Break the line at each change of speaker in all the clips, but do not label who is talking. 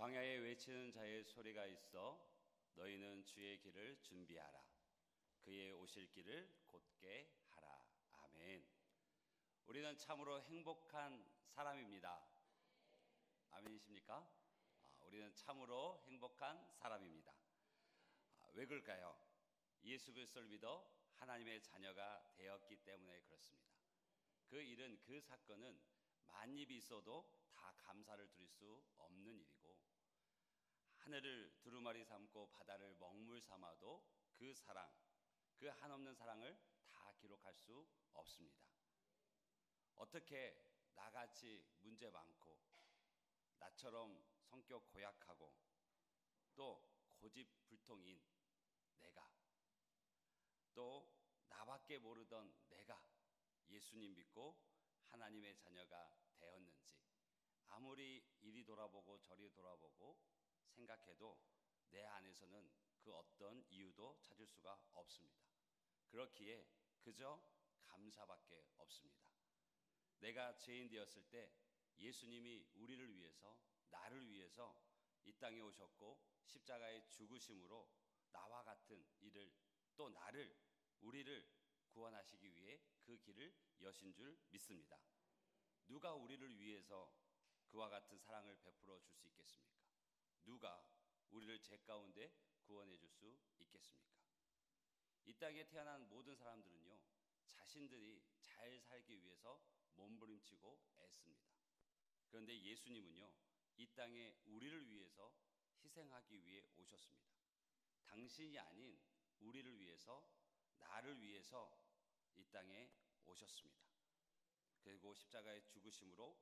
광야에 외치는 자의 소리가 있어 너희는 주의 길을 준비하라. 그의 오실 길을 곧게 하라. 아멘. 우리는 참으로 행복한 사람입니다. 아멘이십니까? 우리는 참으로 행복한 사람입니다. 왜 그럴까요? 예수 그리스도를 믿어 하나님의 자녀가 되었기 때문에 그렇습니다. 그 사건은 만입이 있어도 다 감사를 드릴 수 없는 일이고, 하늘을 두루마리 삼고 바다를 먹물 삼아도 그 사랑, 그 한없는 사랑을 다 기록할 수 없습니다. 어떻게 나같이 문제 많고 나처럼 성격 고약하고 또 고집불통인 내가, 또 나밖에 모르던 내가 예수님 믿고 하나님의 자녀가 되었는지, 아무리 이리 돌아보고 저리 돌아보고 생각해도 내 안에서는 그 어떤 이유도 찾을 수가 없습니다. 그렇기에 그저 감사밖에 없습니다. 내가 죄인 되었을 때 예수님이 우리를 위해서, 나를 위해서 이 땅에 오셨고 십자가의 죽으심으로 나와 같은 이를, 또 나를, 우리를 구원하시기 위해 그 길을 여신 줄 믿습니다. 누가 우리를 위해서 그와 같은 사랑을 베풀어 줄 수 있겠습니까? 누가 우리를 죄 가운데 구원해 줄 수 있겠습니까? 이 땅에 태어난 모든 사람들은요, 자신들이 잘 살기 위해서 몸부림치고 애씁니다. 그런데 예수님은요, 이 땅에 우리를 위해서 희생하기 위해 오셨습니다. 당신이 아닌 우리를 위해서, 나를 위해서 이 땅에 오셨습니다. 그리고 십자가의 죽으심으로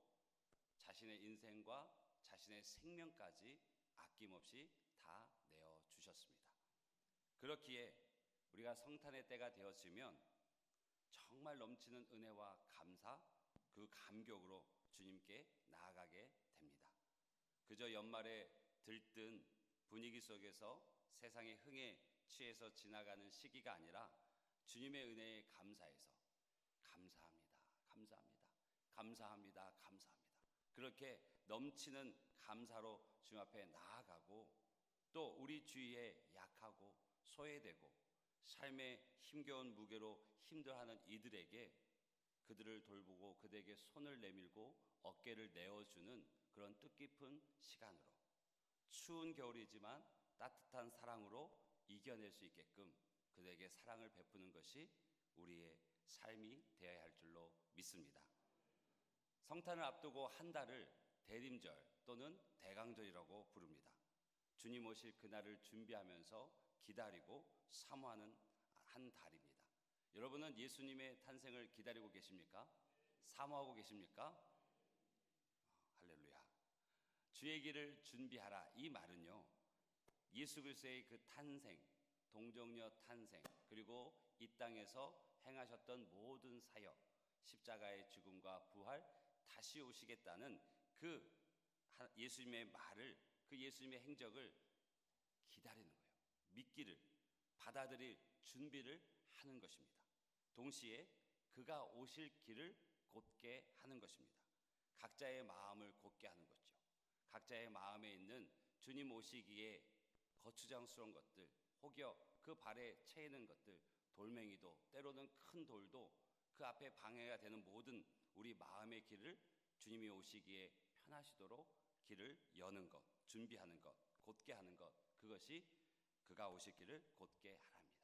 자신의 인생과 자신의 생명까지 아낌없이 다 내어주셨습니다. 그렇기에 우리가 성탄의 때가 되었으면 정말 넘치는 은혜와 감사, 그 감격으로 주님께 나아가게 됩니다. 그저 연말에 들뜬 분위기 속에서 세상의 흥에 취해서 지나가는 시기가 아니라 주님의 은혜에 감사해서 감사합니다, 감사합니다, 감사합니다, 감사합니다, 그렇게 넘치는 감사로 주님 앞에 나아가고, 또 우리 주위에 약하고 소외되고 삶의 힘겨운 무게로 힘들어하는 이들에게 그들을 돌보고 그들에게 손을 내밀고 어깨를 내어주는 그런 뜻깊은 시간으로, 추운 겨울이지만 따뜻한 사랑으로 이겨낼 수 있게끔 그들에게 사랑을 베푸는 것이 우리의 삶이 되어야 할 줄로 믿습니다. 성탄을 앞두고 한 달을 대림절 또는 대강절이라고 부릅니다. 주님 오실 그날을 준비하면서 기다리고 사모하는 한 달입니다. 여러분은 예수님의 탄생을 기다리고 계십니까? 사모하고 계십니까? 할렐루야. 주의 길을 준비하라, 이 말은요, 예수 그리스도의 그 탄생, 동정녀 탄생, 그리고 이 땅에서 행하셨던 모든 사역, 십자가의 죽음과 부활, 다시 오시겠다는 그 예수님의 말을, 그 예수님의 행적을 기다리는 거예요. 믿기를, 받아들일 준비를 하는 것입니다. 동시에 그가 오실 길을 곧게 하는 것입니다. 각자의 마음을 곧게 하는 거죠. 각자의 마음에 있는 주님 오시기에 거추장스러운 것들, 혹여 그 발에 채이는 것들, 돌멩이도, 때로는 큰 돌도 그 앞에 방해가 되는 모든 우리 마음의 길을 주님이 오시기에 편하시도록 길을 여는 것, 준비하는 것, 곧게 하는 것, 그것이 그가 오실 길을 곧게 하랍니다.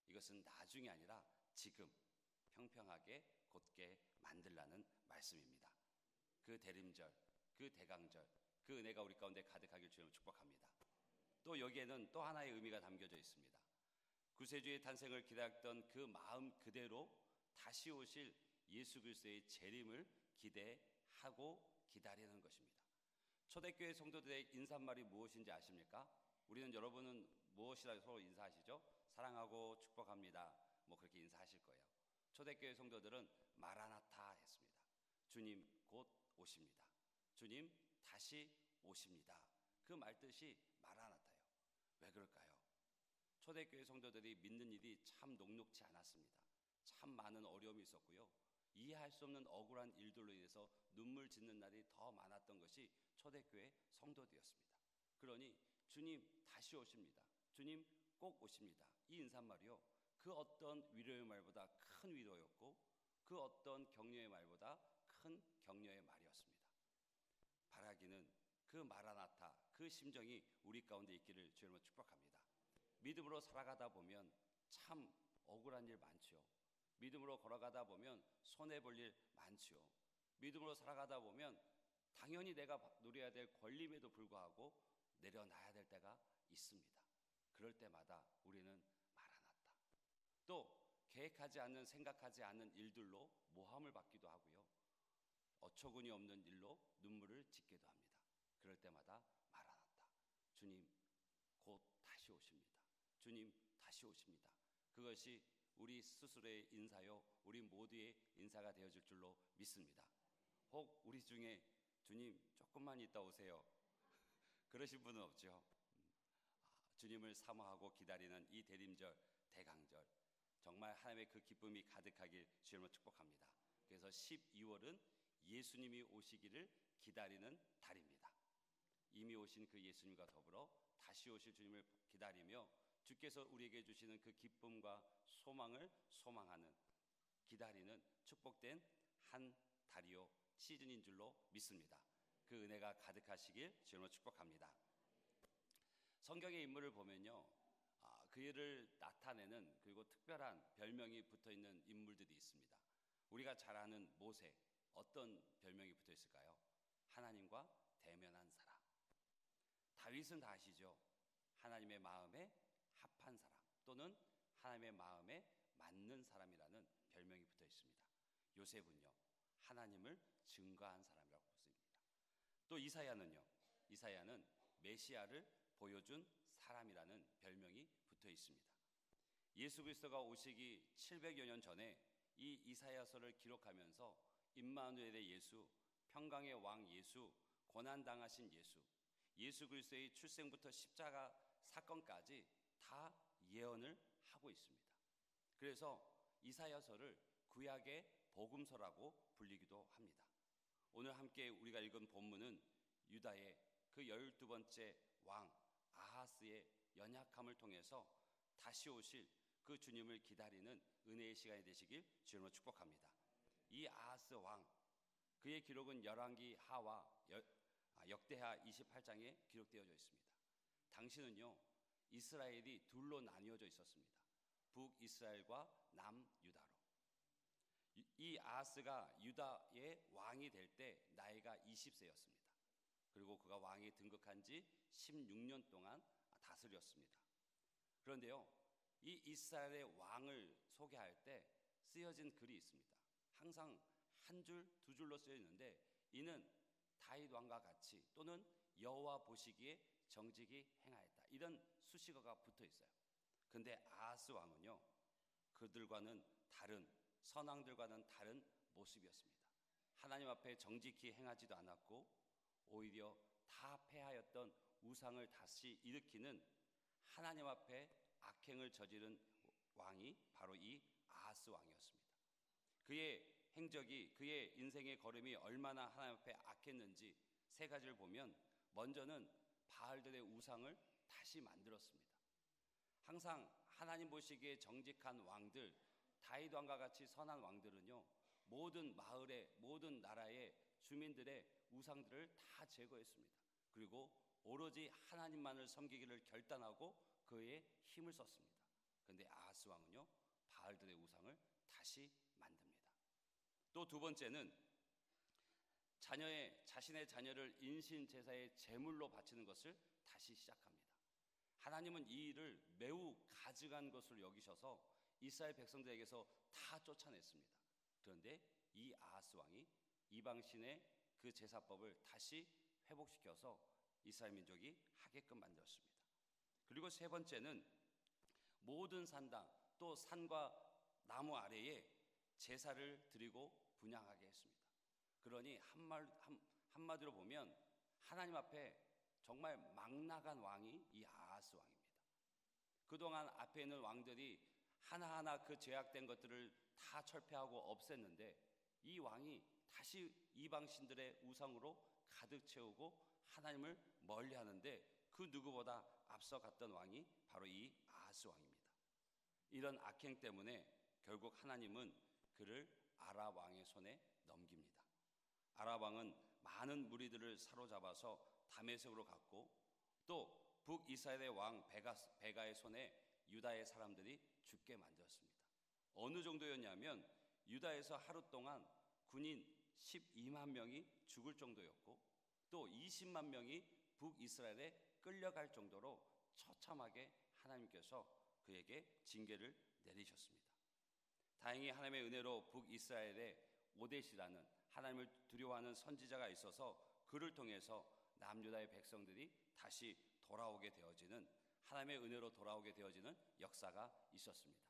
이것은 나중이 아니라 지금 평평하게 곧게 만들라는 말씀입니다. 그 대림절, 그 대강절, 그 은혜가 우리 가운데 가득하길 주님을 축복합니다. 또 여기에는 또 하나의 의미가 담겨져 있습니다. 구세주의 탄생을 기다렸던 그 마음 그대로 다시 오실 예수 그리스도의 재림을 기대하고 기다리는 것입니다. 초대교회 성도들의 인사말이 무엇인지 아십니까? 우리는, 여러분은 무엇이라고 서로 인사하시죠? 사랑하고 축복합니다, 뭐 그렇게 인사하실 거예요. 초대교회 성도들은 마라나타 했습니다. 주님 곧 오십니다. 주님 다시 오십니다. 그 말뜻이 마라나타예요. 왜 그럴까요? 초대교회 성도들이 믿는 일이 참 녹록지 않았습니다. 참 많은 어려움이 있었고요, 이해할 수 없는 억울한 일들로 인해서 눈물 짓는 날이 더 많았던 것이 초대교회 성도들이었습니다. 그러니 주님 다시 오십니다. 주님 꼭 오십니다. 이 인사말이요, 그 어떤 위로의 말보다 큰 위로였고 그 어떤 격려의 말보다 큰 격려의 말이었습니다. 바라기는 그 마라나타, 그 심정이 우리 가운데 있기를 주님으로 축복합니다. 믿음으로 살아가다 보면 참 억울한 일 많지요. 믿음으로 걸어가다 보면 손해볼 일 많지요. 믿음으로 살아가다 보면 당연히 내가 누려야 될 권리임에도 불구하고 내려놔야 될 때가 있습니다. 그럴 때마다 우리는 마라나타, 또 계획하지 않는, 생각하지 않는 일들로 모함을 받기도 하고요, 어처구니 없는 일로 눈물을 짓기도 합니다. 그럴 때마다 마라나타, 주님 곧 다시 오십니다. 주님 다시 오십니다. 그것이 우리 스스로의 인사요, 우리 모두의 인사가 되어질 줄로 믿습니다. 혹 우리 중에 주님 조금만 있다 오세요 그러신 분은 없죠. 주님을 사모하고 기다리는 이 대림절, 대강절, 정말 하나님의 그 기쁨이 가득하길 주님으로 축복합니다. 그래서 12월은 예수님이 오시기를 기다리는 달입니다. 이미 오신 그 예수님과 더불어 다시 오실 주님을 기다리며 주께서 우리에게 주시는 그 기쁨과 소망을 소망하는, 기다리는 축복된 한 달이요 시즌인 줄로 믿습니다. 그 은혜가 가득하시길 주님으로 축복합니다. 성경의 인물을 보면요, 그를 나타내는, 그리고 특별한 별명이 붙어있는 인물들이 있습니다. 우리가 잘 아는 모세, 어떤 별명이 붙어 있을까요? 하나님과 대면한 사람. 다윗은 다 아시죠? 하나님의 마음에 합한 사람, 또는 하나님의 마음에 맞는 사람이라는 별명이 붙어 있습니다. 요셉은요, 하나님을 증거한 사람이라고 봅니다. 또 이사야는요, 이사야는 메시아를 보여준 사람이라는 별명이 붙어 있습니다. 예수 그리스도가 오시기 700여 년 전에 이 이사야서를 기록하면서 임마누엘의 예수, 평강의 왕 예수, 고난당하신 예수, 예수 그리스도의 출생부터 십자가 사건까지 다 예언을 하고 있습니다. 그래서 이사야서를 구약의 복음서라고 불리기도 합니다. 오늘 함께 우리가 읽은 본문은 유다의 그 12번째 왕 아하스의 연약함을 통해서 다시 오실 그 주님을 기다리는 은혜의 시간이 되시길 주님으로 축복합니다. 이 아하스 왕, 그의 기록은 열왕기 하와 역대하 28장에 기록되어져 있습니다. 당시는요, 이스라엘이 둘로 나뉘어져 있었습니다. 북이스라엘과 남유다로. 이 아하스가 유다의 왕이 될 때 나이가 20세였습니다. 그리고 그가 왕에 등극한 지 16년 동안 다스렸습니다. 그런데요, 이 이스라엘의 왕을 소개할 때 쓰여진 글이 있습니다. 항상 한 줄, 두 줄로 쓰여 있는데, 이는 다윗 왕과 같이, 또는 여호와 보시기에 정직이 행하였다, 이런 수식어가 붙어 있어요. 근데 아하스 왕은요, 그들과는 다른, 선왕들과는 다른 모습이었습니다. 하나님 앞에 정직히 행하지도 않았고, 오히려 다 패하였던 우상을 다시 일으키는, 하나님 앞에 악행을 저지른 왕이 바로 이 아하스 왕이었습니다. 그의 행적이, 그의 인생의 걸음이 얼마나 하나님 앞에 악했는지 세 가지를 보면, 먼저는 바알들의 우상을 다시 만들었습니다. 항상 하나님 보시기에 정직한 왕들, 다윗 왕과 같이 선한 왕들은요, 모든 마을의, 모든 나라의 주민들의 우상들을 다 제거했습니다. 그리고 오로지 하나님만을 섬기기를 결단하고 그의 힘을 썼습니다. 그런데 아하스 왕은요, 바알들의 우상을 다시 만듭니다. 또 두 번째는 자신의 자녀를 인신 제사의 제물로 바치는 것을 다시 시작합니다. 하나님은 이 일을 매우 가증한 것으로 여기셔서 이스라엘 백성들에게서 다 쫓아냈습니다. 그런데 이 아하스 왕이 이방신의 그 제사법을 다시 회복시켜서 이스라엘 민족이 하게끔 만들었습니다. 그리고 세 번째는 모든 산당, 또 산과 나무 아래에 제사를 드리고 분향하게 했습니다. 그러니 한마디로 보면 하나님 앞에 정말 막 나간 왕이 이 아하스 왕입니다. 그동안 앞에 있는 왕들이 하나하나 그 죄악된 것들을 다 철폐하고 없앴는데, 이 왕이 다시 이방신들의 우상으로 가득 채우고 하나님을 멀리하는데, 그 누구보다 앞서 갔던 왕이 바로 이 아하스 왕입니다. 이런 악행 때문에 결국 하나님은 그를 아랍 왕의 손에 넘깁니다. 아랍 왕은 많은 무리들을 사로잡아서 다메섹으로 갔고, 또 북이스라엘의 왕 베가의 손에 유다의 사람들이 죽게 만들었습니다. 어느 정도였냐면 유다에서 하루 동안 군인 12만 명이 죽을 정도였고, 또 20만 명이 북이스라엘에 끌려갈 정도로 처참하게 하나님께서 그에게 징계를 내리셨습니다. 다행히 하나님의 은혜로 북이스라엘에 오뎃이라는 하나님을 두려워하는 선지자가 있어서 그를 통해서 남유다의 백성들이 다시 돌아오게 되어지는, 하나님의 은혜로 돌아오게 되어지는 역사가 있었습니다.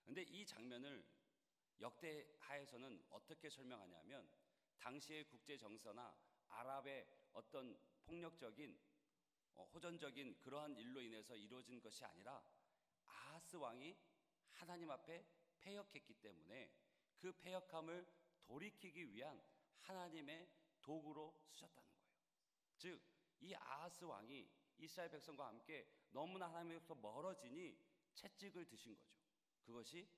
그런데 이 장면을 역대하에서는 어떻게 설명하냐면, 당시의 국제 정서나 아랍의 어떤 폭력적인 호전적인 그러한 일로 인해서 이루어진 것이 아니라 아하스 왕이 하나님 앞에 패역했기 때문에 그 패역함을 돌이키기 위한 하나님의 도구로 쓰셨다는 거예요. 즉, 이 아하스 왕이 이스라엘 백성과 함께 너무나 하나님에서 멀어지니 채찍을 드신 거죠. 그것이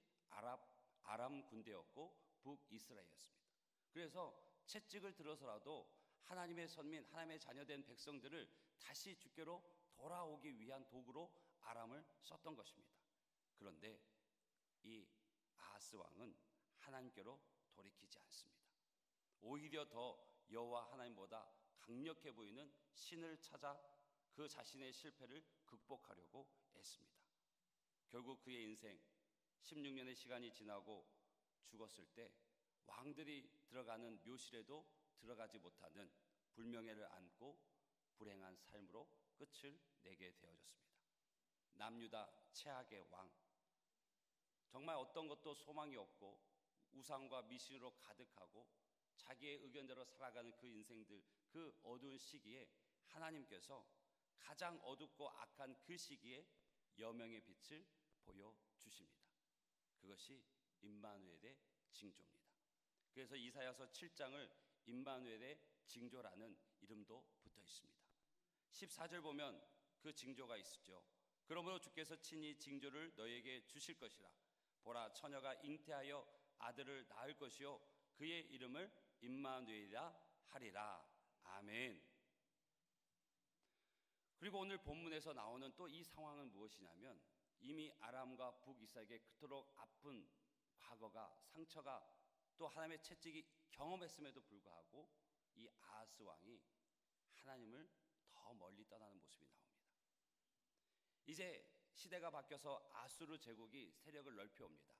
아람 군대였고 북이스라엘이었습니다. 그래서 채찍을 들어서라도 하나님의 선민, 하나님의 자녀된 백성들을 다시 주께로 돌아오기 위한 도구로 아람을 썼던 것입니다. 그런데 이 아하스 왕은 하나님께로 돌이키지 않습니다. 오히려 더 여호와 하나님보다 강력해 보이는 신을 찾아 그 자신의 실패를 극복하려고 애씁니다. 결국 그의 인생 16년의 시간이 지나고 죽었을 때 왕들이 들어가는 묘실에도 들어가지 못하는 불명예를 안고 불행한 삶으로 끝을 내게 되어졌습니다. 남유다 최악의 왕, 정말 어떤 것도 소망이 없고 우상과 미신으로 가득하고 자기의 의견대로 살아가는 그 인생들, 그 어두운 시기에 하나님께서 가장 어둡고 악한 그 시기에 여명의 빛을 보여주십니다. 그것이 임마누엘의 징조입니다. 그래서 이사야서 7장을 임마누엘의 징조라는 이름도 붙어 있습니다. 14절 보면 그 징조가 있죠. 그러므로 주께서 친히 징조를 너에게 주실 것이라. 보라, 처녀가 잉태하여 아들을 낳을 것이요 그의 이름을 임마누엘이라 하리라. 아멘. 그리고 오늘 본문에서 나오는 또 이 상황은 무엇이냐면, 이미 아람과 북이스라엘에게 그토록 아픈 과거가, 상처가, 또 하나님의 채찍이 경험했음에도 불구하고 이 아하스 왕이 하나님을 더 멀리 떠나는 모습이 나옵니다. 이제 시대가 바뀌어서 아수르 제국이 세력을 넓혀옵니다.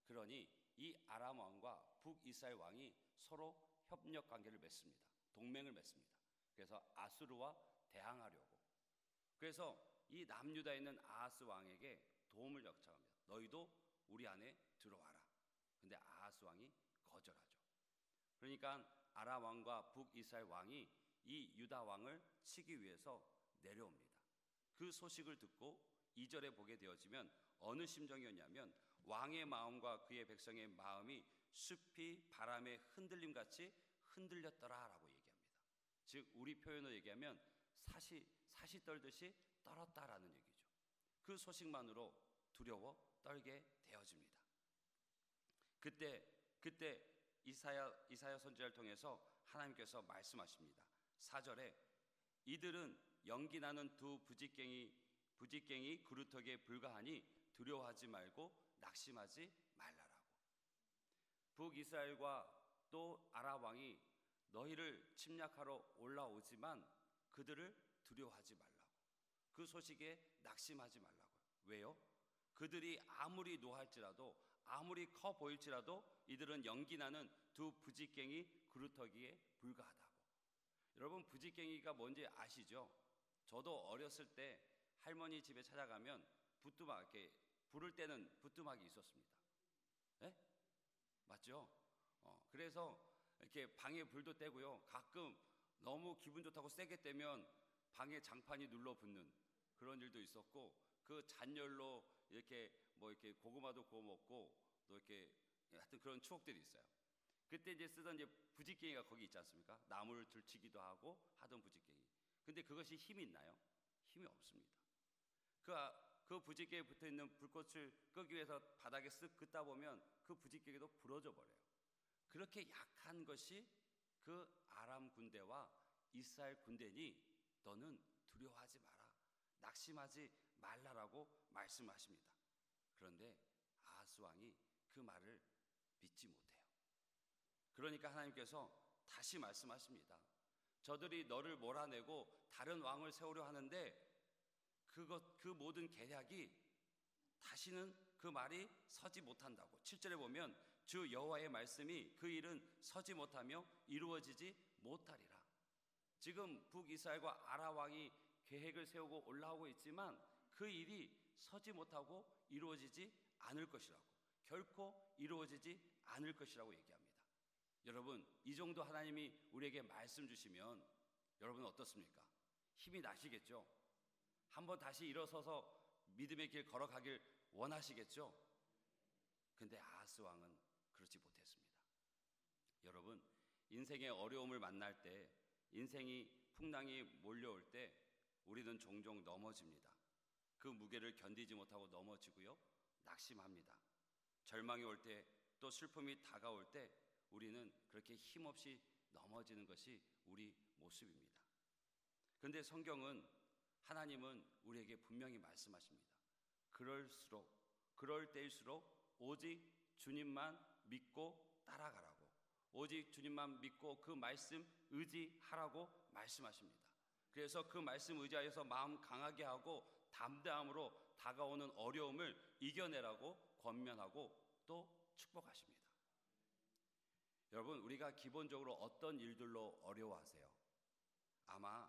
그러니 이 아람 왕과 북이스라엘 왕이 서로 협력 관계를 맺습니다. 동맹을 맺습니다. 그래서 아수르와 대항하려고. 그래서 이 남유다에 있는 아하스 왕에게 도움을 요청합니다. 너희도 우리 안에 들어와라. 근데 아하스 왕이 거절하죠. 그러니까 아람 왕과 북이스라엘 왕이 이 유다 왕을 치기 위해서 내려옵니다. 그 소식을 듣고 2절에 보게 되어지면 어느 심정이었냐면, 왕의 마음과 그의 백성의 마음이 숲이 바람에 흔들림같이 흔들렸더라라고 얘기합니다. 즉 우리 표현으로 얘기하면 사시 떨듯이 떨었다라는 얘기죠. 그 소식만으로 두려워 떨게 되어집니다. 그때 이사야 선지자를 통해서 하나님께서 말씀하십니다. 4절에 이들은 연기나는 두 부짓갱이 그루터기에 불과하니 두려워하지 말고 낙심하지 말라라고. 북이스라엘과 또 아람 왕이 너희를 침략하러 올라오지만 그들을 두려워하지 말라고. 그 소식에 낙심하지 말라고요. 왜요? 그들이 아무리 노할지라도, 아무리 커 보일지라도 이들은 연기나는 두 부짓갱이 그루터기에 불과하다고. 여러분, 부짓갱이가 뭔지 아시죠? 저도 어렸을 때 할머니 집에 찾아가면 부뚜막, 이렇게 불을 때는 부뚜막이 있었습니다. 네? 맞죠? 그래서 이렇게 방에 불도 떼고요. 가끔 너무 기분 좋다고 세게 떼면 방에 장판이 눌러붙는 그런 일도 있었고, 그 잔열로 이렇게 이렇게 고구마도 구워 먹고 또 이렇게 하여튼 그런 추억들이 있어요. 그때 이제 쓰던 이제 부짓갱이가 거기 있지 않습니까? 나무를 들치기도 하고 하던 부짓갱이. 근데 그것이 힘이 있나요? 힘이 없습니다. 그 부직개에 붙어있는 불꽃을 끄기 위해서 바닥에 쓱 긋다 보면 그 부직개도 부러져 버려요. 그렇게 약한 것이 그 아람 군대와 이스라엘 군대니 너는 두려워하지 마라, 낙심하지 말라라고 말씀하십니다. 그런데 아하스 왕이 그 말을 믿지 못해요. 그러니까 하나님께서 다시 말씀하십니다. 저들이 너를 몰아내고 다른 왕을 세우려 하는데 그 모든 계략이 다시는 그 말이 서지 못한다고. 7절에 보면 주 여호와의 말씀이 그 일은 서지 못하며 이루어지지 못하리라. 지금 북이스라엘과 아람 왕이 계획을 세우고 올라오고 있지만 그 일이 서지 못하고 이루어지지 않을 것이라고, 결코 이루어지지 않을 것이라고 얘기합니다. 여러분, 이 정도 하나님이 우리에게 말씀 주시면 여러분 어떻습니까? 힘이 나시겠죠? 한번 다시 일어서서 믿음의 길 걸어가길 원하시겠죠? 근데 아하스 왕은 그렇지 못했습니다. 여러분, 인생의 어려움을 만날 때, 인생이 풍랑이 몰려올 때 우리는 종종 넘어집니다. 그 무게를 견디지 못하고 넘어지고요, 낙심합니다. 절망이 올 때, 또 슬픔이 다가올 때 우리는 그렇게 힘없이 넘어지는 것이 우리 모습입니다. 그런데 성경은, 하나님은 우리에게 분명히 말씀하십니다. 그럴 때일수록 오직 주님만 믿고 따라가라고, 오직 주님만 믿고 그 말씀 의지하라고 말씀하십니다. 그래서 그 말씀 의지하여서 마음 강하게 하고 담대함으로 다가오는 어려움을 이겨내라고 권면하고 또 축복하십니다. 여러분, 우리가 기본적으로 어떤 일들로 어려워하세요? 아마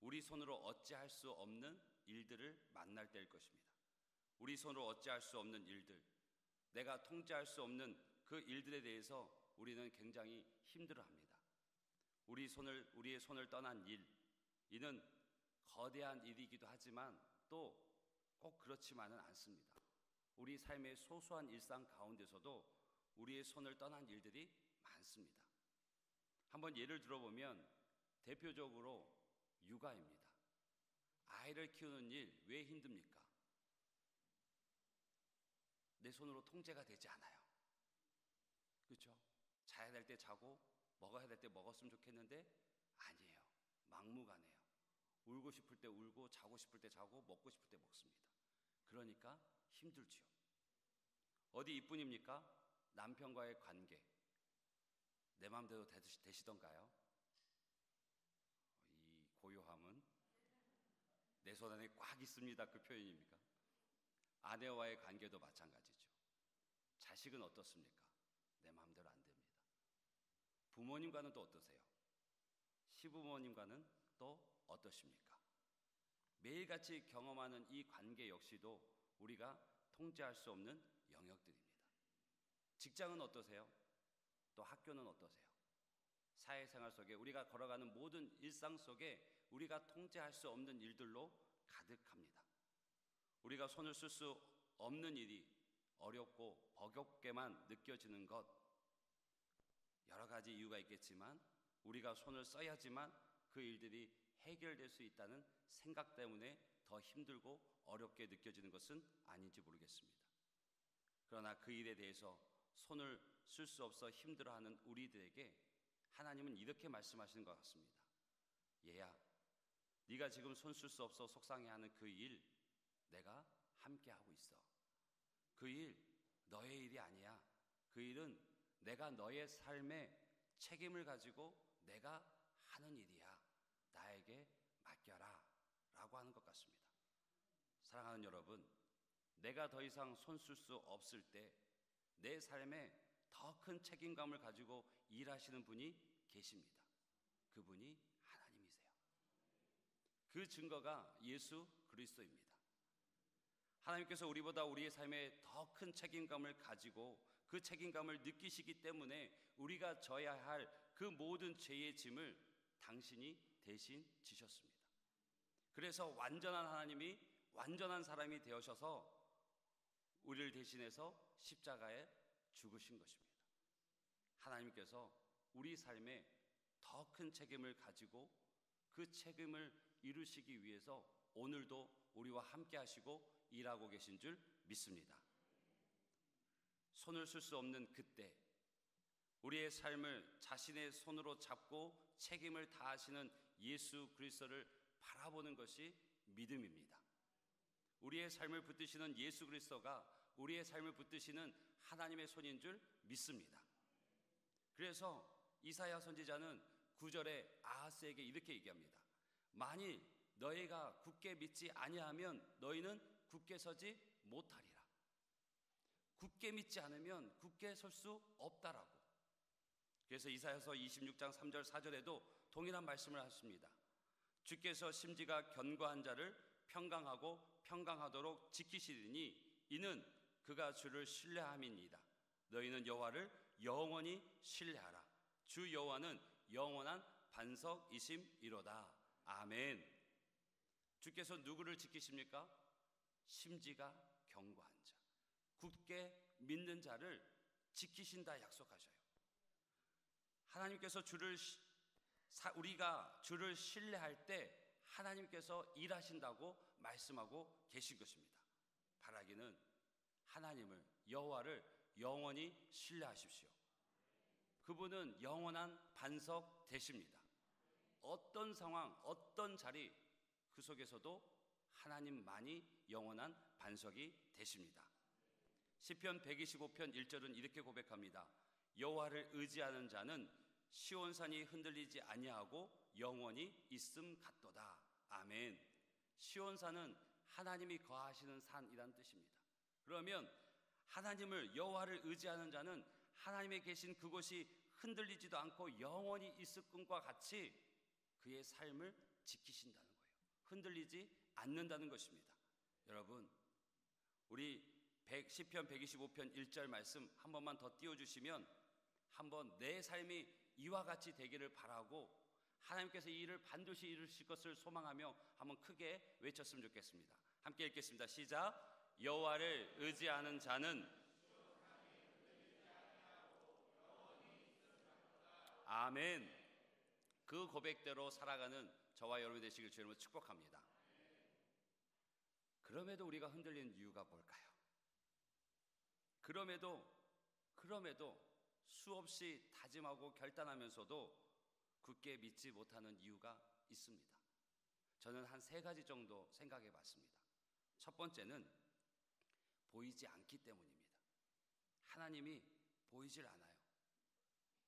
우리 손으로 어찌할 수 없는 일들을 만날 때일 것입니다. 우리 손으로 어찌할 수 없는 일들, 내가 통제할 수 없는 그 일들에 대해서 우리는 굉장히 힘들어합니다. 우리의 손을 떠난 일, 이는 거대한 일이기도 하지만 또 꼭 그렇지만은 않습니다. 우리 삶의 소소한 일상 가운데서도 우리의 손을 떠난 일들이 많습니다. 한번 예를 들어보면 대표적으로 육아입니다. 아이를 키우는 일 왜 힘듭니까? 내 손으로 통제가 되지 않아요. 그렇죠? 자야 될 때 자고 먹어야 될 때 먹었으면 좋겠는데 아니에요. 막무가내예요. 울고 싶을 때 울고 자고 싶을 때 자고 먹고 싶을 때 먹습니다. 그러니까 힘들지요. 어디 이뿐입니까? 남편과의 관계 내 마음대로 되시던가요? 이 고요함은 내 손 안에 꽉 있습니다. 그 표현입니까? 아내와의 관계도 마찬가지죠. 자식은 어떻습니까? 내 마음대로 안 됩니다. 부모님과는 또 어떠세요? 시부모님과는 또 어떠십니까? 매일같이 경험하는 이 관계 역시도 우리가 통제할 수 없는 영역들입니다. 직장은 어떠세요? 또 학교는 어떠세요? 사회생활 속에 우리가 걸어가는 모든 일상 속에 우리가 통제할 수 없는 일들로 가득합니다. 우리가 손을 쓸 수 없는 일이 어렵고 버겁게만 느껴지는 것, 여러 가지 이유가 있겠지만 우리가 손을 써야지만 그 일들이 해결될 수 있다는 생각 때문에 더 힘들고 어렵게 느껴지는 것은 아닌지 모르겠습니다. 그러나 그 일에 대해서 손을 쓸 수 없어 힘들어하는 우리들에게 하나님은 이렇게 말씀하시는 것 같습니다. 얘야, 네가 지금 손 쓸 수 없어 속상해하는 그 일 내가 함께하고 있어. 그 일 너의 일이 아니야. 그 일은 내가 너의 삶에 책임을 가지고 내가 하는 일이야. 나에게 맡겨라 라고 하는 것 같습니다. 사랑하는 여러분, 내가 더 이상 손 쓸 수 없을 때 내 삶에 더 큰 책임감을 가지고 일하시는 분이 계십니다. 그분이 하나님이세요. 그 증거가 예수 그리스도입니다. 하나님께서 우리보다 우리의 삶에 더 큰 책임감을 가지고 그 책임감을 느끼시기 때문에 우리가 져야 할 그 모든 죄의 짐을 당신이 대신 지셨습니다. 그래서 완전한 하나님이 완전한 사람이 되어셔서 우리를 대신해서 십자가에 죽으신 것입니다. 하나님께서 우리 삶에 더 큰 책임을 가지고 그 책임을 이루시기 위해서 오늘도 우리와 함께 하시고 일하고 계신 줄 믿습니다. 손을 쓸 수 없는 그때 우리의 삶을 자신의 손으로 잡고 책임을 다하시는 예수 그리스도를 바라보는 것이 믿음입니다. 우리의 삶을 붙드시는 예수 그리스도가 우리의 삶을 붙드시는 하나님의 손인 줄 믿습니다. 그래서 이사야 선지자는 9절에 아하스에게 이렇게 얘기합니다. 만일 너희가 굳게 믿지 아니하면 너희는 굳게 서지 못하리라. 굳게 믿지 않으면 굳게 설 수 없다라고. 그래서 이사야서 26장 3절 4절에도 동일한 말씀을 하십니다. 주께서 심지가 견고한 자를 평강하고 평강하도록 지키시리니 이는 그가 주를 신뢰함이니이다. 너희는 여호와를 영원히 신뢰하라. 주 여호와는 영원한 반석이심이로다. 아멘. 주께서 누구를 지키십니까? 심지가 견고한 자, 굳게 믿는 자를 지키신다 약속하셔요. 하나님께서 우리가 주를 신뢰할 때 하나님께서 일하신다고 말씀하고 계신 것입니다. 바라기는 하나님을, 여호와를 영원히 신뢰하십시오. 그분은 영원한 반석 되십니다. 어떤 상황, 어떤 자리, 그 속에서도 하나님만이 영원한 반석이 되십니다. 시편 125편 1절은 이렇게 고백합니다. 여호와를 의지하는 자는 시온산이 흔들리지 아니하고 영원히 있음 같도다. 아멘. 시온산은 하나님이 거하시는 산이란 뜻입니다. 그러면 하나님을, 여호와를 의지하는 자는 하나님의 계신 그곳이 흔들리지도 않고 영원히 있을 것과 같이 그의 삶을 지키신다는 거예요. 흔들리지 않는다는 것입니다. 여러분, 우리 시편 125편 1절 말씀 한 번만 더 띄워주시면, 한번 내 삶이 이와 같이 되기를 바라고 하나님께서 이 일을 반드시 이루실 것을 소망하며 한번 크게 외쳤으면 좋겠습니다. 함께 읽겠습니다. 시작. 여호와를 의지하는 자는 아멘. 그 고백대로 살아가는 저와 여러분이 되시길 주님으로 축복합니다. 그럼에도 우리가 흔들리는 이유가 뭘까요? 그럼에도 수없이 다짐하고 결단하면서도 굳게 믿지 못하는 이유가 있습니다. 저는 한 3가지 정도 생각해 봤습니다. 첫 번째는 보이지 않기 때문입니다. 하나님이 보이질 않아요.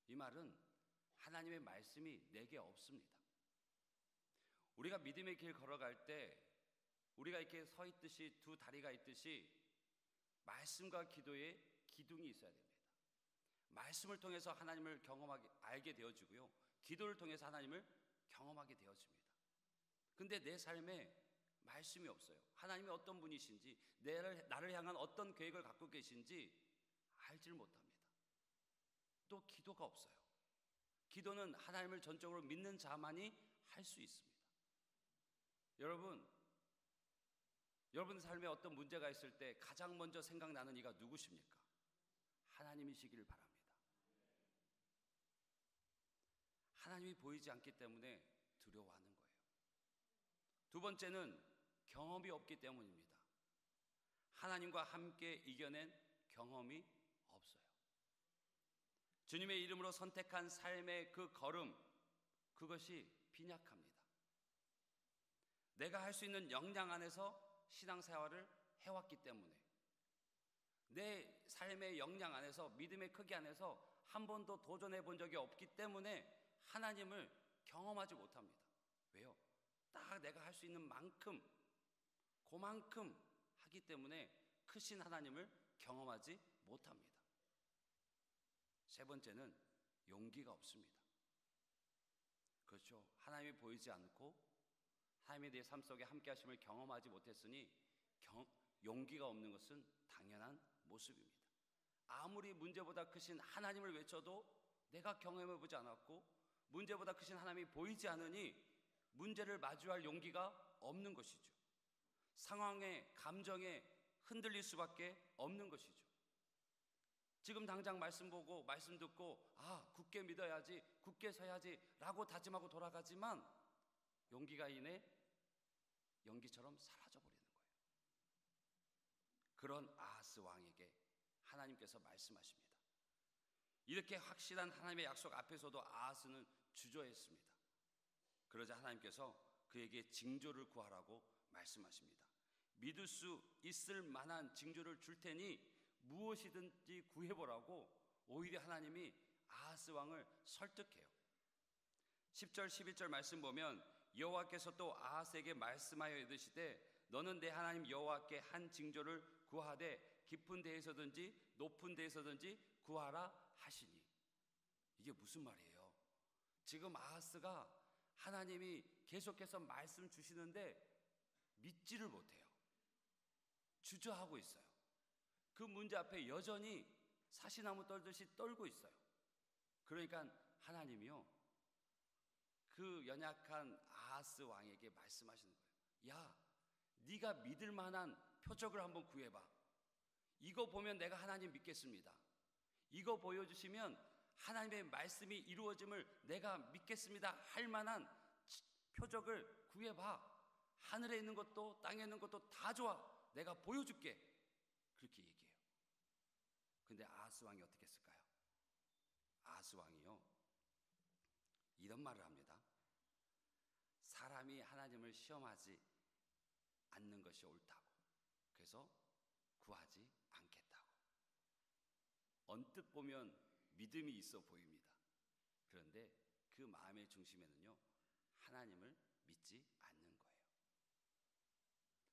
이 말은 하나님의 말씀이 내게 없습니다. 우리가 믿음의 길 걸어갈 때 우리가 이렇게 서 있듯이 두 다리가 있듯이 말씀과 기도에 기둥이 있어야 됩니다. 말씀을 통해서 하나님을 알게 되어지고요, 기도를 통해서 하나님을 경험하게 되어집니다. 근데 내 삶에 말씀이 없어요. 하나님이 어떤 분이신지, 나를 향한 어떤 계획을 갖고 계신지 알지를 못합니다. 또 기도가 없어요. 기도는 하나님을 전적으로 믿는 자만이 할 수 있습니다. 여러분 삶에 어떤 문제가 있을 때 가장 먼저 생각나는 이가 누구십니까? 하나님이시기를 바랍니다. 하나님이 보이지 않기 때문에 두려워하는 거예요. 두 번째는 경험이 없기 때문입니다. 하나님과 함께 이겨낸 경험이 없어요. 주님의 이름으로 선택한 삶의 그 걸음, 그것이 빈약합니다. 내가 할 수 있는 역량 안에서 신앙생활을 해왔기 때문에, 내 삶의 역량 안에서, 믿음의 크기 안에서 한 번도 도전해 본 적이 없기 때문에 하나님을 경험하지 못합니다. 왜요? 딱 내가 할 수 있는 만큼, 그만큼 하기 때문에 크신 하나님을 경험하지 못합니다. 세 번째는 용기가 없습니다. 그렇죠. 하나님이 보이지 않고 하나님이 내 삶 속에 함께 하심을 경험하지 못했으니 용기가 없는 것은 당연한 모습입니다. 아무리 문제보다 크신 하나님을 외쳐도 내가 경험해보지 않았고, 문제보다 크신 하나님이 보이지 않으니 문제를 마주할 용기가 없는 것이죠. 상황에, 감정에 흔들릴 수밖에 없는 것이죠. 지금 당장 말씀 보고 말씀 듣고 굳게 믿어야지, 굳게 서야지 라고 다짐하고 돌아가지만 용기가 인해 연기처럼 사라져 버리는 거예요. 그런 아하스 왕에게 하나님께서 말씀하십니다. 이렇게 확실한 하나님의 약속 앞에서도 아하스는 주저했습니다. 그러자 하나님께서 그에게 징조를 구하라고 말씀하십니다. 믿을 수 있을 만한 징조를 줄 테니 무엇이든지 구해보라고 오히려 하나님이 아하스 왕을 설득해요. 10절 11절 말씀 보면 여호와께서 또 아하스에게 말씀하여 이르시되 너는 내 하나님 여호와께 한 징조를 구하되 깊은 데에서든지 높은 데에서든지 구하라 하시니. 이게 무슨 말이에요? 지금 아하스가 하나님이 계속해서 말씀 주시는데 믿지를 못해요. 주저하고 있어요. 그 문제 앞에 여전히 사시나무 떨듯이 떨고 있어요. 그러니까 하나님이요, 그 연약한 아하스 왕에게 말씀하시는 거예요. 야, 네가 믿을 만한 표적을 한번 구해봐. 이거 보면 내가 하나님 믿겠습니다. 이거 보여주시면 하나님의 말씀이 이루어짐을 내가 믿겠습니다 할 만한 표적을 구해봐. 하늘에 있는 것도 땅에 있는 것도 다 좋아. 내가 보여줄게. 그렇게 얘기해요. 근데 아하스 왕이 어떻게 했을까요? 아하스 왕이요, 이런 말을 합니다. 사람이 하나님을 시험하지 않는 것이 옳다고. 그래서 구하지 않겠다고. 언뜻 보면 믿음이 있어 보입니다. 그런데 그 마음의 중심에는요, 하나님을 믿지 않는 거예요.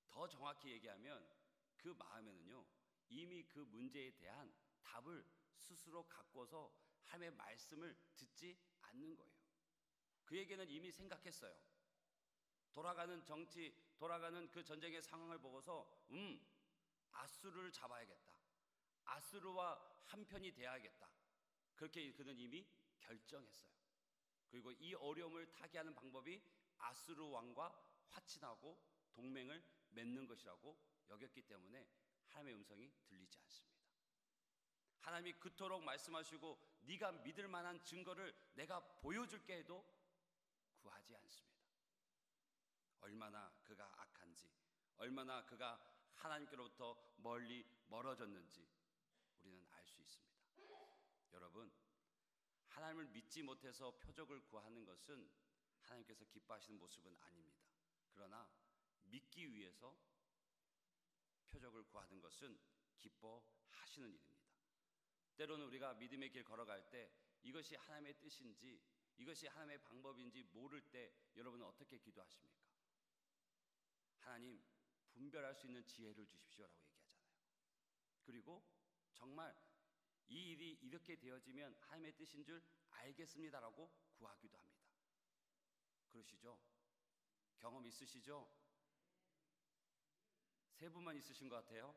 더 정확히 얘기하면 그 마음에는요, 이미 그 문제에 대한 답을 스스로 갖고서 하나님의 말씀을 듣지 않는 거예요. 그에게는 이미 생각했어요. 돌아가는 정치, 돌아가는 그 전쟁의 상황을 보고서 아수르를 잡아야겠다. 아수르와 한편이 돼야겠다. 그렇게 그는 이미 결정했어요. 그리고 이 어려움을 타개하는 방법이 아수르 왕과 화친하고 동맹을 맺는 것이라고 여겼기 때문에 하나님의 음성이 들리지 않습니다. 하나님이 그토록 말씀하시고 네가 믿을 만한 증거를 내가 보여줄게 해도 구하지 않습니다. 얼마나 그가 악한지, 얼마나 그가 하나님께로부터 멀리 멀어졌는지 우리는 알 수 있습니다. 여러분, 하나님을 믿지 못해서 표적을 구하는 것은 하나님께서 기뻐하시는 모습은 아닙니다. 그러나 믿기 위해서 표적을 구하는 것은 기뻐하시는 일입니다. 때로는 우리가 믿음의 길 걸어갈 때 이것이 하나님의 뜻인지 이것이 하나님의 방법인지 모를 때 여러분은 어떻게 기도하십니까? 하나님, 분별할 수 있는 지혜를 주십시오라고 얘기하잖아요. 그리고 정말 이 일이 이렇게 되어지면 하나님의 뜻인 줄 알겠습니다라고 구하기도 합니다. 그러시죠? 경험 있으시죠? 세 분만 있으신 것 같아요.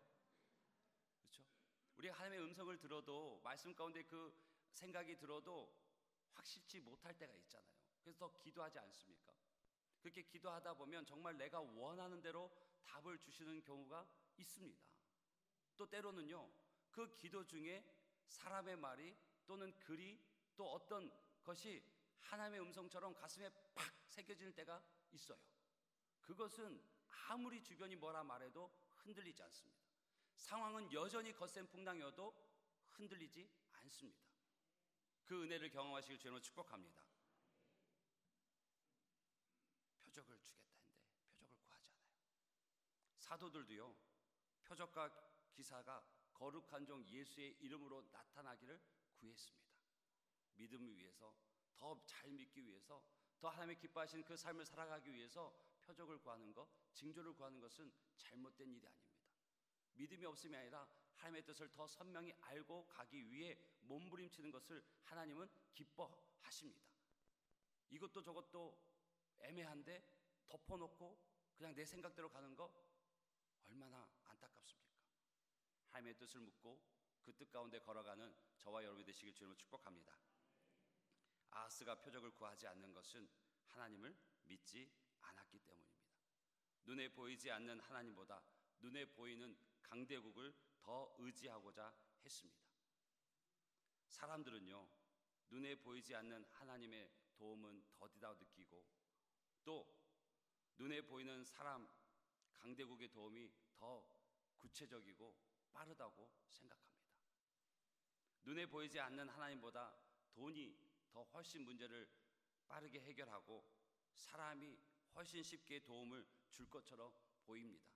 그렇죠? 우리가 하나님의 음성을 들어도 말씀 가운데 그 생각이 들어도 확실치 못할 때가 있잖아요. 그래서 더 기도하지 않습니까? 그렇게 기도하다 보면 정말 내가 원하는 대로 답을 주시는 경우가 있습니다. 또 때로는요, 그 기도 중에 사람의 말이 또는 글이 또 어떤 것이 하나님의 음성처럼 가슴에 팍 새겨지는 때가 있어요. 그것은 아무리 주변이 뭐라 말해도 흔들리지 않습니다. 상황은 여전히 거센 풍랑이어도 흔들리지 않습니다. 그 은혜를 경험하시길 주님으로 축복합니다. 표적을 주겠다 했는데 표적을 구하지 않아요. 사도들도요, 표적과 기사가 거룩한 종 예수의 이름으로 나타나기를 구했습니다. 믿음을 위해서, 더 잘 믿기 위해서, 더 하나님의 기뻐하시는 그 삶을 살아가기 위해서 표적을 구하는 것, 징조를 구하는 것은 잘못된 일이 아닙니다. 믿음이 없음이 아니라 하나님의 뜻을 더 선명히 알고 가기 위해 몸부림치는 것을 하나님은 기뻐하십니다. 이것도 저것도 애매한데 덮어놓고 그냥 내 생각대로 가는 거 얼마나 안타깝습니까? 하나님의 뜻을 묻고 그 뜻 가운데 걸어가는 저와 여러분이 되시길 주님으로 축복합니다. 아하스가 표적을 구하지 않는 것은 하나님을 믿지 않았기 때문입니다. 눈에 보이지 않는 하나님보다 눈에 보이는 강대국을 더 의지하고자 했습니다. 사람들은요, 눈에 보이지 않는 하나님의 도움은 더디다 느끼고 또 눈에 보이는 사람, 강대국의 도움이 더 구체적이고 빠르다고 생각합니다. 눈에 보이지 않는 하나님보다 돈이 더 훨씬 문제를 빠르게 해결하고 사람이 훨씬 쉽게 도움을 줄 것처럼 보입니다.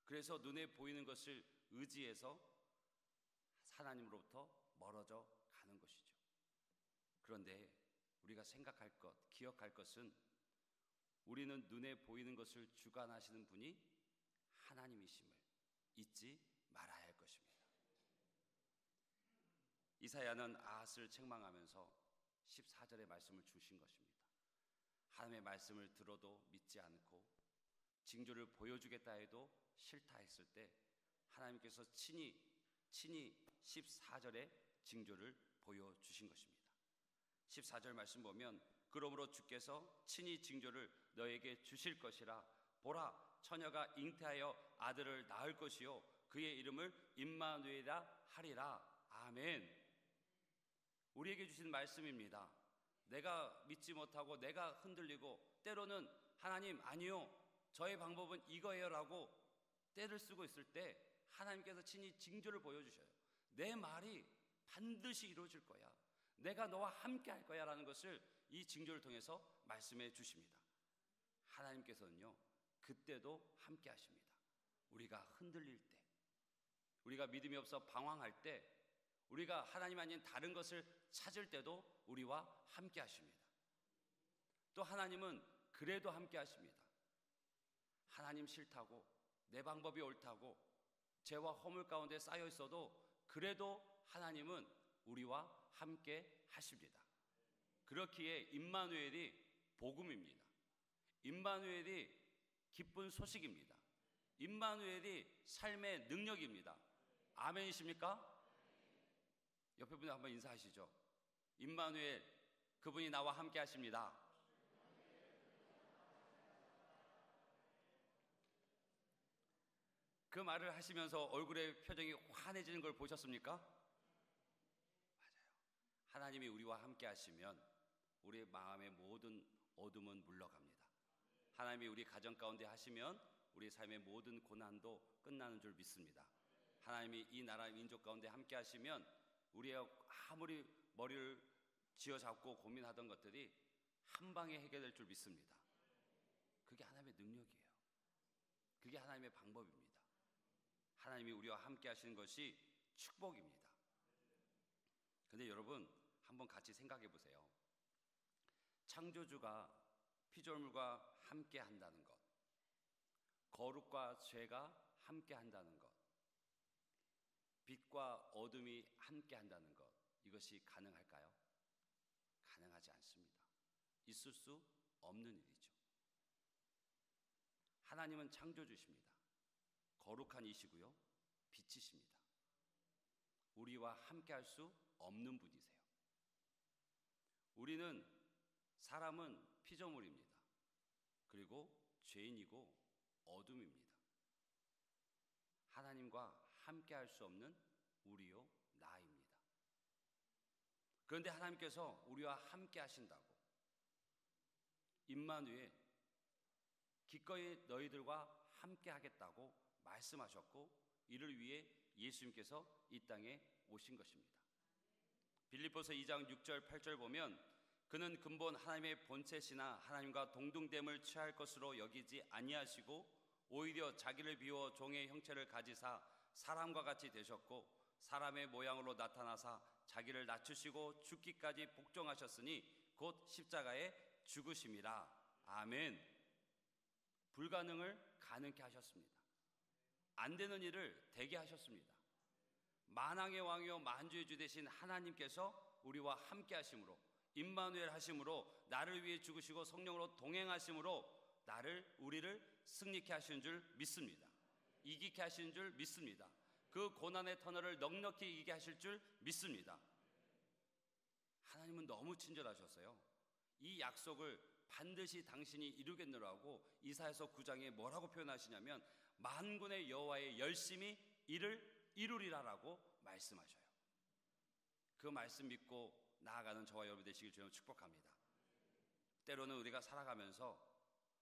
그래서 눈에 보이는 것을 의지해서 하나님으로부터 멀어져 가는 것이죠. 그런데 우리가 생각할 것, 기억할 것은 우리는 눈에 보이는 것을 주관하시는 분이 하나님이심을 잊지 말아야 할 것입니다. 이사야는 아핫을 책망하면서 14절의 말씀을 주신 것입니다. 하나님의 말씀을 들어도 믿지 않고 징조를 보여주겠다 해도 싫다 했을 때 하나님께서 친히 14절의 징조를 보여주신 것입니다. 14절 말씀 보면 그러므로 주께서 친히 징조를 너에게 주실 것이라. 보라, 처녀가 잉태하여 아들을 낳을 것이요 그의 이름을 임마누엘이라 하리라. 아멘. 우리에게 주신 말씀입니다. 내가 믿지 못하고 내가 흔들리고 때로는 하나님 아니요 저의 방법은 이거예요 라고 때를 쓰고 있을 때 하나님께서 친히 징조를 보여주셔요. 내 말이 반드시 이루어질 거야. 내가 너와 함께 할 거야 라는 것을 이 징조를 통해서 말씀해 주십니다. 하나님께서는요 그때도 함께 하십니다. 우리가 흔들릴 때, 우리가 믿음이 없어 방황할 때, 우리가 하나님 아닌 다른 것을 찾을 때도 우리와 함께 하십니다. 또 하나님은 그래도 함께 하십니다. 하나님 싫다고 내 방법이 옳다고 죄와 허물 가운데 쌓여 있어도 그래도 하나님은 우리와 함께 하십니다. 그렇기에 임마누엘이 복음입니다. 임마누엘이 기쁜 소식입니다. 임마누엘이 삶의 능력입니다. 아멘이십니까? 옆에 분들 한번 인사하시죠. 임마누엘, 그분이 나와 함께 하십니다. 그 말을 하시면서 얼굴의 표정이 환해지는 걸 보셨습니까? 맞아요. 하나님이 우리와 함께 하시면 우리의 마음의 모든 어둠은 물러갑니다. 하나님이 우리 가정 가운데 하시면 우리 삶의 모든 고난도 끝나는 줄 믿습니다. 하나님이 이 나라 민족 가운데 함께 하시면 우리의 아무리 머리를 쥐어잡고 고민하던 것들이 한 방에 해결될 줄 믿습니다. 그게 하나님의 능력이에요. 그게 하나님의 방법입니다. 하나님이 우리와 함께 하시는 것이 축복입니다. 그런데 여러분 한번 같이 생각해 보세요. 창조주가 피조물과 함께 한다는 것, 거룩과 죄가 함께 한다는 것, 빛과 어둠이 함께 한다는 것, 이것이 가능할까요? 가능하지 않습니다. 있을 수 없는 일이죠. 하나님은 창조주십니다. 거룩한 이시고요, 빛이십니다. 우리와 함께 할 수 없는 분이세요. 우리는 사람은 피조물입니다. 그리고 죄인이고 어둠입니다. 하나님과 함께 할 수 없는 우리요 나입니다. 그런데 하나님께서 우리와 함께 하신다고 임마누엘, 기꺼이 너희들과 함께 하겠다고 말씀하셨고 이를 위해 예수님께서 이 땅에 오신 것입니다. 빌립보서 2장 6절 8절 보면 그는 근본 하나님의 본체시나 하나님과 동등됨을 취할 것으로 여기지 아니하시고 오히려 자기를 비워 종의 형체를 가지사 사람과 같이 되셨고 사람의 모양으로 나타나사 자기를 낮추시고 죽기까지 복종하셨으니 곧 십자가에 죽으심이라. 아멘. 불가능을 가능케 하셨습니다. 안 되는 일을 되게 하셨습니다. 만왕의 왕이요 만주의 주 되신 하나님께서 우리와 함께 하심으로 임마누엘 하심으로 나를 위해 죽으시고 성령으로 동행하심으로 우리를 승리케 하시는 줄 믿습니다. 이기게 하시는 줄 믿습니다. 그 고난의 터널을 넉넉히 이기게 하실 줄 믿습니다. 하나님은 너무 친절하셨어요. 이 약속을 반드시 당신이 이루겠노라고 이사야서 9장에 뭐라고 표현하시냐면 만군의 여호와의 열심히 이를 이루리라라고 말씀하셔요. 그 말씀 믿고 나아가는 저와 여러분 되시길 주님 축복합니다. 때로는 우리가 살아가면서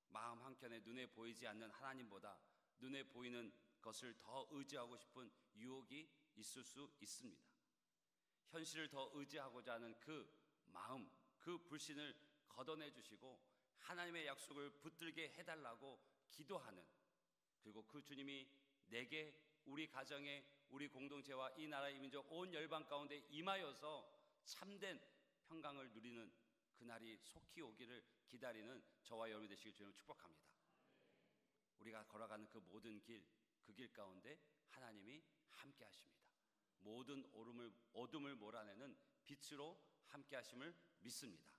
마음 한켠에 눈에 보이지 않는 하나님보다 눈에 보이는 것을 더 의지하고 싶은 유혹이 있을 수 있습니다. 현실을 더 의지하고자 하는 그 마음, 그 불신을 걷어내 주시고 하나님의 약속을 붙들게 해달라고 기도하는, 그리고 그 주님이 내게, 우리 가정에, 우리 공동체와 이 나라의 민족 온 열방 가운데 임하여서 참된 평강을 누리는 그날이 속히 오기를 기다리는 저와 여러분이 되시길 주님을 축복합니다. 우리가 걸어가는 그 모든 길, 그 길 가운데 하나님이 함께 하십니다. 모든 어둠을 몰아내는 빛으로 함께 하심을 믿습니다.